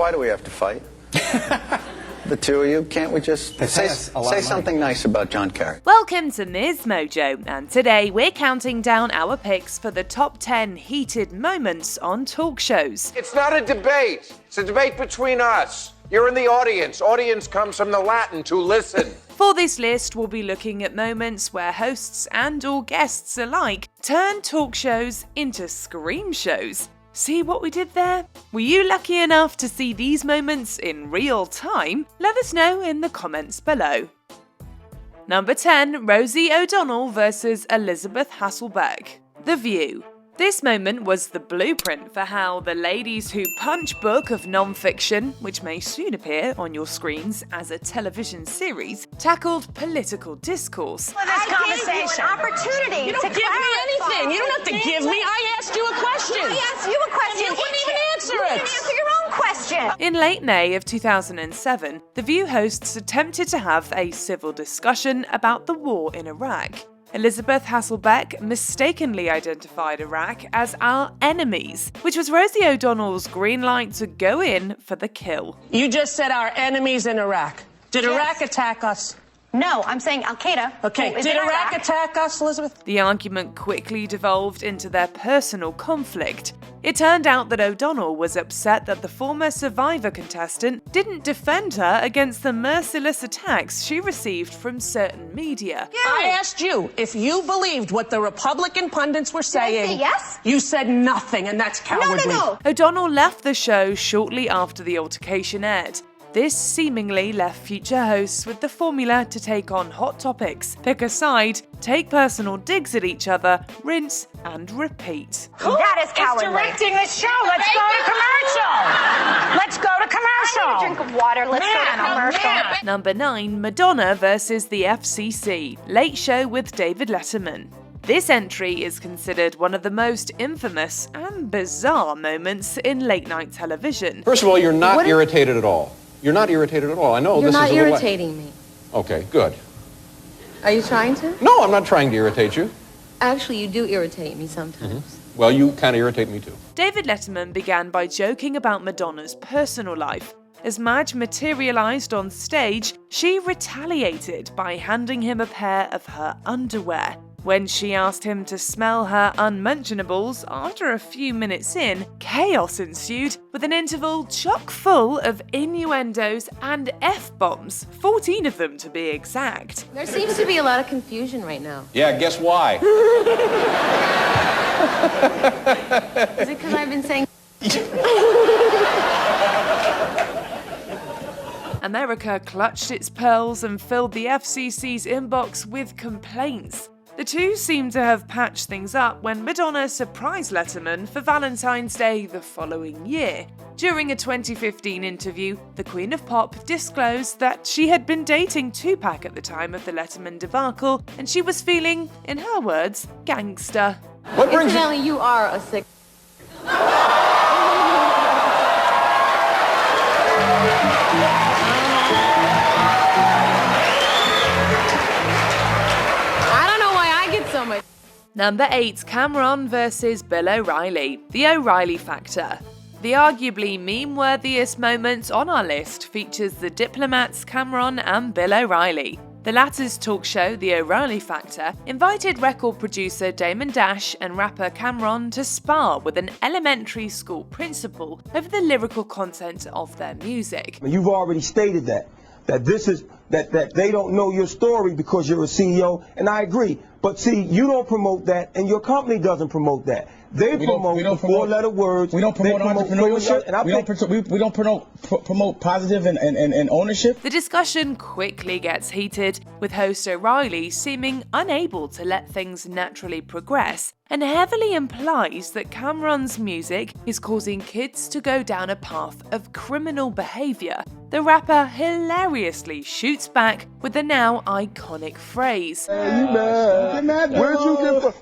Why do we have to fight? The two of you, can't we just say something nice about John Kerry? Welcome to MsMojo, and today we're counting down our picks for the top 10 heated moments on talk shows. It's not a debate. It's a debate between us. You're in the audience. Audience comes from the Latin to listen. For this list, we'll be looking at moments where hosts and/or guests alike turn talk shows into scream shows. See what we did there? Were you lucky enough to see these moments in real time? Let us know in the comments below. Number 10, Rosie O'Donnell versus Elizabeth Hasselbeck. The View. This moment was the blueprint for how the Ladies Who Punch book of non-fiction, which may soon appear on your screens as a television series, tackled political discourse. I gave you an opportunity. You don't give me anything. You don't have to give me. I asked you a question. I asked you a question. And you wouldn't even answer You it. didn't answer your own question. In late May of 2007, The View hosts attempted to have a civil discussion about the war in Iraq. Elizabeth Hasselbeck mistakenly identified Iraq as our enemies, which was Rosie O'Donnell's green light to go in for the kill. You just said our enemies in Iraq. Did Iraq attack us? No, I'm saying Al-Qaeda. Okay, did Iraq attack us, Elizabeth? The argument quickly devolved into their personal conflict. It turned out that O'Donnell was upset that the former Survivor contestant didn't defend her against the merciless attacks she received from certain media. I asked you if you believed what the Republican pundits were saying. Did I say yes? You said nothing, and that's cowardly. No. O'Donnell left the show shortly after the altercation aired. This seemingly left future hosts with the formula to take on hot topics, pick a side, take personal digs at each other, rinse and repeat. That is cowardly. It's directing the show. Let's go to commercial. Let's go to commercial. I need a drink of water. Let's go to commercial. Number 9, Madonna versus the FCC, Late Show with David Letterman. This entry is considered one of the most infamous and bizarre moments in late-night television. First of all, you're not irritated at all. You're not irritated at all. I know this is a little... You're not irritating me. Okay, good. Are you trying to? No, I'm not trying to irritate you. Actually, you do irritate me sometimes. Well, you kind of irritate me too. David Letterman began by joking about Madonna's personal life. As Madge materialized on stage, she retaliated by handing him a pair of her underwear. When she asked him to smell her unmentionables, after a few minutes in, chaos ensued with an interval chock full of innuendos and F-bombs, 14 of them to be exact. There seems to be a lot of confusion right now. Yeah, guess why? Is it because I've been saying... America clutched its pearls and filled the FCC's inbox with complaints. The two seem to have patched things up when Madonna surprised Letterman for Valentine's Day the following year. During a 2015 interview, the Queen of Pop disclosed that she had been dating Tupac at the time of the Letterman debacle, and she was feeling, in her words, gangster. Incidentally, you are a sick... Number 8, Cameron versus Bill O'Reilly, the O'Reilly Factor. The arguably meme-worthiest moment on our list features the diplomats Cameron and Bill O'Reilly. The latter's talk show, The O'Reilly Factor, invited record producer Damon Dash and rapper Cameron to spar with an elementary school principal over the lyrical content of their music. You've already stated that they don't know your story because you're a CEO, and I agree. But see, you don't promote that, and your company doesn't promote that. They promote the four-letter words. We don't promote entrepreneurship. We don't promote positive and ownership. The discussion quickly gets heated, with host O'Reilly seeming unable to let things naturally progress, and heavily implies that Cameron's music is causing kids to go down a path of criminal behaviour. The rapper hilariously shoots back with the now iconic phrase. Hey, you mad?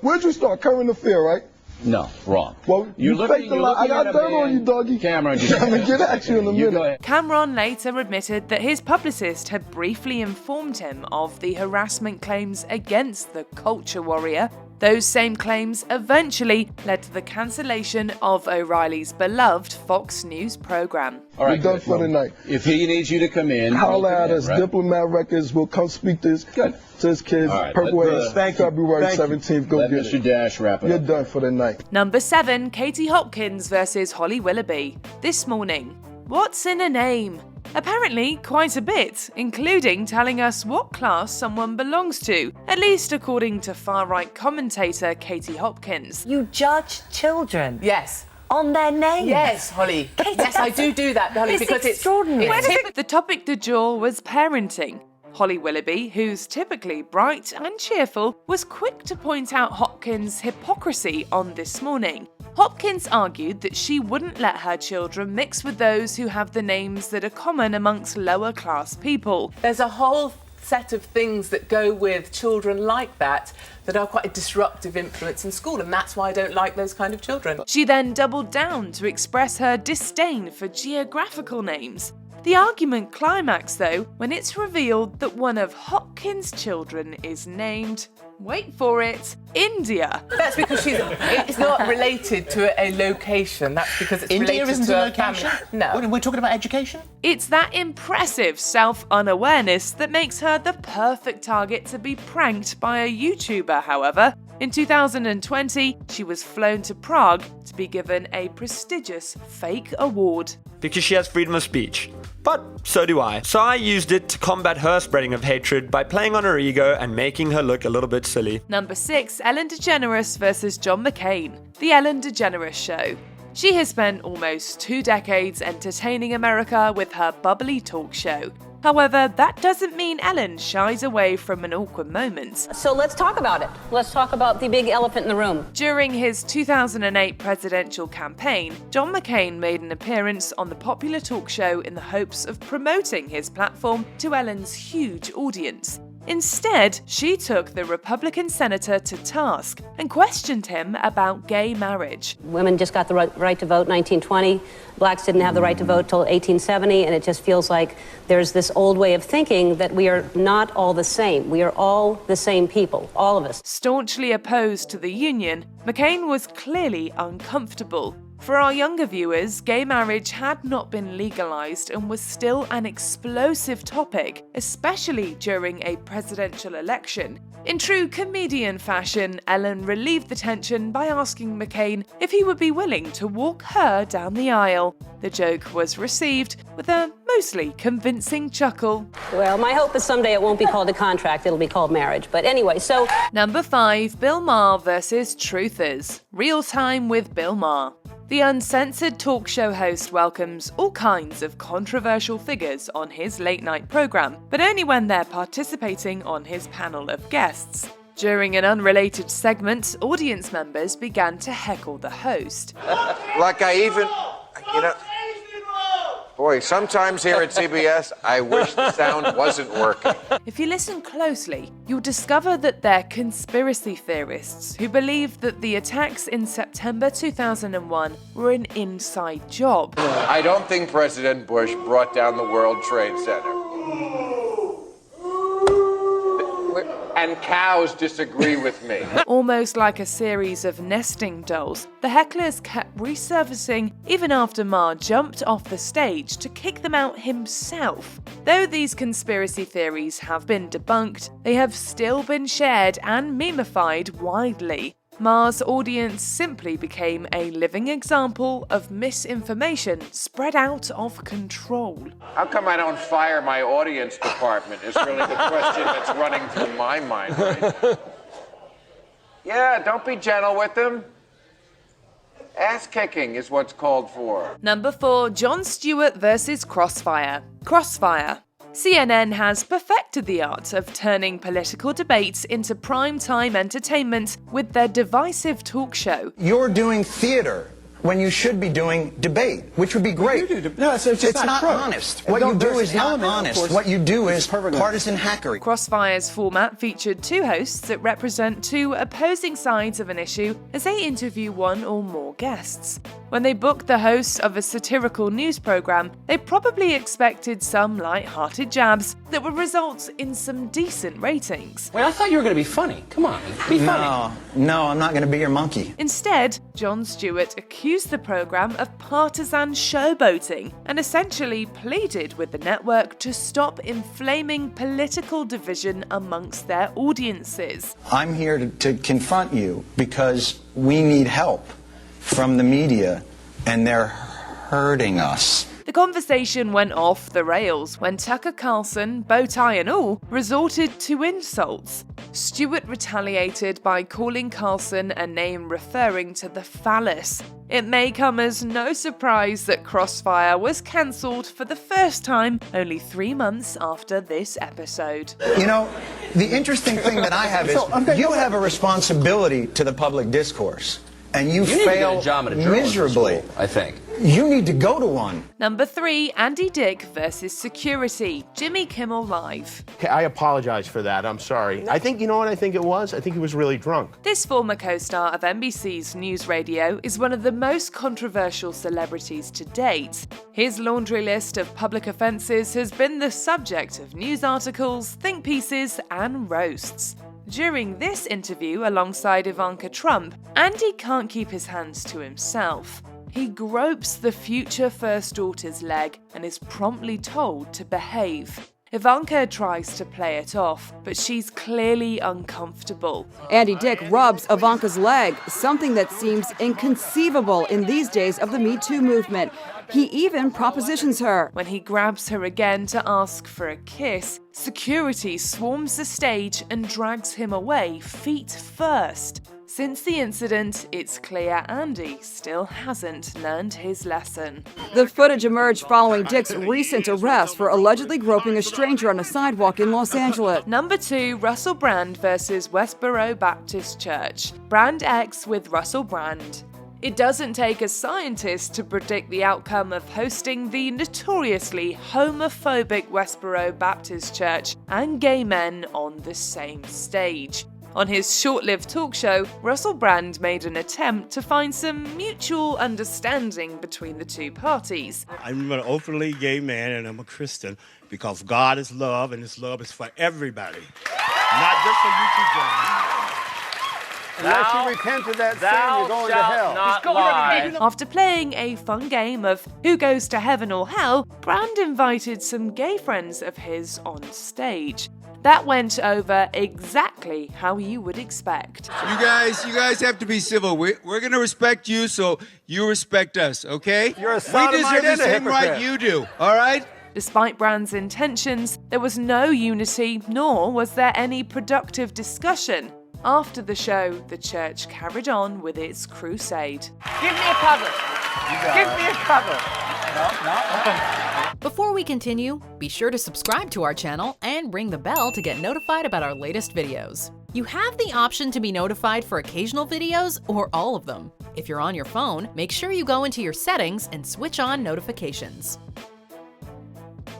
Where'd you start? Current affair, right? No, wrong. Well, you faked the lie. I got dirt on you, doggy. Cameron, I'm gonna get at you in a minute. Cameron later admitted that his publicist had briefly informed him of the harassment claims against the culture warrior, Those same claims eventually led to the cancellation of O'Reilly's beloved Fox News program. All right, We're done for the night. If he needs you to come in, Holler at us. right? Diplomat Records will come speak to his kids. All right, Purple let- Haze, thank you. February Thank you. 17th. Go Let get Mr. it. Dash wrap it You're up. done for the night. Number 7, Katie Hopkins versus Holly Willoughby. This morning. What's in a name? Apparently quite a bit, including telling us what class someone belongs to, at least according to far-right commentator Katie Hopkins. You judge children Yes. on their names. Yes, Holly. Yes, I do that, Holly, It's because extraordinary. The topic du jour was parenting. Holly Willoughby, who's typically bright and cheerful, was quick to point out Hopkins' hypocrisy on This Morning. Hopkins argued that she wouldn't let her children mix with those who have the names that are common amongst lower class people. There's a whole set of things that go with children like that are quite a disruptive influence in school, and that's why I don't like those kind of children. She then doubled down to express her disdain for geographical names. The argument climaxed, though, when it's revealed that one of Hopkins' children is named, wait for it, India. That's because it's not related to a location. That's because it's India related isn't to a a family. location? No. We're talking about education? It's that impressive self-unawareness that makes her the perfect target to be pranked by a YouTuber, however. In 2020, she was flown to Prague to be given a prestigious fake award. Because she has freedom of speech. But so do I. So I used it to combat her spreading of hatred by playing on her ego and making her look a little bit silly. Number 6, Ellen DeGeneres versus John McCain. The Ellen DeGeneres Show. She has spent almost 2 decades entertaining America with her bubbly talk show. However, that doesn't mean Ellen shies away from an awkward moment. So let's talk about it. Let's talk about the big elephant in the room. During his 2008 presidential campaign, John McCain made an appearance on the popular talk show in the hopes of promoting his platform to Ellen's huge audience. Instead, she took the Republican senator to task and questioned him about gay marriage. Women just got the right to vote in 1920. Blacks didn't have the right to vote till 1870, and it just feels like there's this old way of thinking that we are not all the same. We are all the same people, all of us. Staunchly opposed to the union, McCain was clearly uncomfortable. For our younger viewers, gay marriage had not been legalized and was still an explosive topic, especially during a presidential election. In true comedian fashion, Ellen relieved the tension by asking McCain if he would be willing to walk her down the aisle. The joke was received with a mostly convincing chuckle. Well, my hope is someday it won't be called a contract, it'll be called marriage. But anyway, so... Number 5, Bill Maher versus Truthers. Real Time with Bill Maher. The uncensored talk show host welcomes all kinds of controversial figures on his late-night program, but only when they're participating on his panel of guests. During an unrelated segment, audience members began to heckle the host. Like I even, you know, boy, sometimes here at CBS, I wish the sound wasn't working. If you listen closely, you'll discover that they're conspiracy theorists who believe that the attacks in September 2001 were an inside job. I don't think President Bush brought down the World Trade Center. And cows disagree with me. Almost like a series of nesting dolls, the hecklers kept resurfacing even after Maher jumped off the stage to kick them out himself. Though these conspiracy theories have been debunked, they have still been shared and memified widely. Maher's audience simply became a living example of misinformation spread out of control. How come I don't fire my audience department is really the question that's running through my mind, right? Yeah, don't be gentle with them. Ass kicking is what's called for. Number 4, Jon Stewart versus Crossfire. Crossfire. CNN has perfected the art of turning political debates into prime-time entertainment with their divisive talk show. You're doing theater when you should be doing debate, which would be great. No, it's not honest. What you do is not honest. What you do is partisan hackery. Crossfire's format featured 2 hosts that represent 2 opposing sides of an issue as they interview one or more guests. When they booked the hosts of a satirical news program, they probably expected some light-hearted jabs that would result in some decent ratings. Wait, I thought you were going to be funny. Come on, be funny. No, I'm not going to be your monkey. Instead, Jon Stewart accused the program of partisan showboating and essentially pleaded with the network to stop inflaming political division amongst their audiences. I'm here to confront you because we need help from the media, and they're hurting us. The conversation went off the rails when Tucker Carlson, bow tie and all, resorted to insults. Stewart retaliated by calling Carlson a name referring to the phallus. It may come as no surprise that Crossfire was cancelled for the first time only 3 months after this episode. You know, the interesting thing that I have is you have a responsibility to the public discourse, and you fail need to get a job at a journalism miserably. school, I think. You need to go to one. Number 3, Andy Dick versus Security, Jimmy Kimmel Live. Okay, I apologize for that. I'm sorry. I think, you know what I think it was? I think he was really drunk. This former co-star of NBC's News Radio is one of the most controversial celebrities to date. His laundry list of public offences has been the subject of news articles, think pieces, and roasts. During this interview alongside Ivanka Trump, Andy can't keep his hands to himself. He gropes the future first daughter's leg and is promptly told to behave. Ivanka tries to play it off, but she's clearly uncomfortable. Andy Dick rubs Ivanka's leg, something that seems inconceivable in these days of the Me Too movement. He even propositions her. When he grabs her again to ask for a kiss, security swarms the stage and drags him away feet first. Since the incident, it's clear Andy still hasn't learned his lesson. The footage emerged following Dick's recent arrest for allegedly groping a stranger on a sidewalk in Los Angeles. Number 2, Russell Brand versus Westboro Baptist Church. Brand X with Russell Brand. It doesn't take a scientist to predict the outcome of hosting the notoriously homophobic Westboro Baptist Church and gay men on the same stage. On his short-lived talk show, Russell Brand made an attempt to find some mutual understanding between the two parties. I'm an openly gay man and I'm a Christian because God is love and His love is for everybody, not just for you two gentlemen. Unless you repent of that sin, you're going to hell. Not lie. After playing a fun game of who goes to heaven or hell, Brand invited some gay friends of his on stage. That went over exactly how you would expect. You guys have to be civil. We're going to respect you, so you respect us, okay? You're a we sodomite deserve the and a same right hypocrite. you do, all right? Despite Brand's intentions, there was no unity, nor was there any productive discussion. After the show, the church carried on with its crusade. Give me a cuddle. Give me a cuddle. Before we continue, be sure to subscribe to our channel and ring the bell to get notified about our latest videos. You have the option to be notified for occasional videos or all of them. If you're on your phone, make sure you go into your settings and switch on notifications.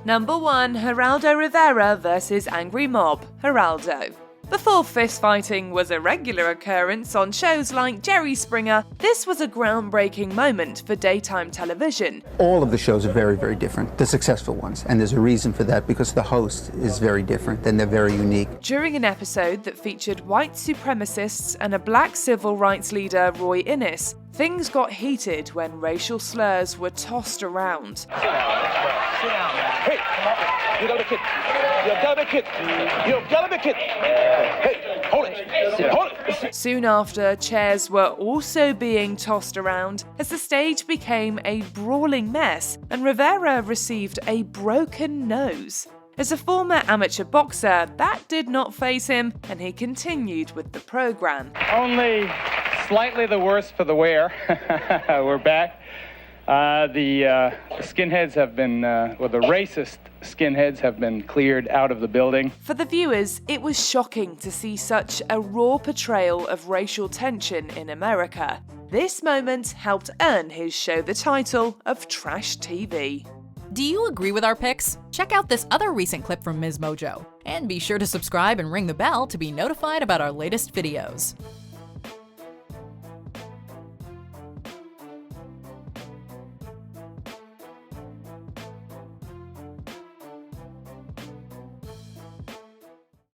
Number 1, Geraldo Rivera versus Angry Mob, Geraldo. Before fistfighting was a regular occurrence on shows like Jerry Springer, this was a groundbreaking moment for daytime television. All of the shows are very, very different, the successful ones, and there's a reason for that because the host is very different and they're very unique. During an episode that featured white supremacists and a black civil rights leader, Roy Innis, things got heated when racial slurs were tossed around. Sit down, man. Hey, come on. You gotta be kidding. You gotta be kidding. You gotta be kidding. Hey, hold it. Hold it. Soon after, chairs were also being tossed around as the stage became a brawling mess and Rivera received a broken nose. As a former amateur boxer, that did not faze him and he continued with the program. Only slightly the worse for the wear. We're back. The skinheads have been, the racist skinheads have been cleared out of the building. For the viewers, it was shocking to see such a raw portrayal of racial tension in America. This moment helped earn his show the title of Trash TV. Do you agree with our picks? Check out this other recent clip from MsMojo. And be sure to subscribe and ring the bell to be notified about our latest videos.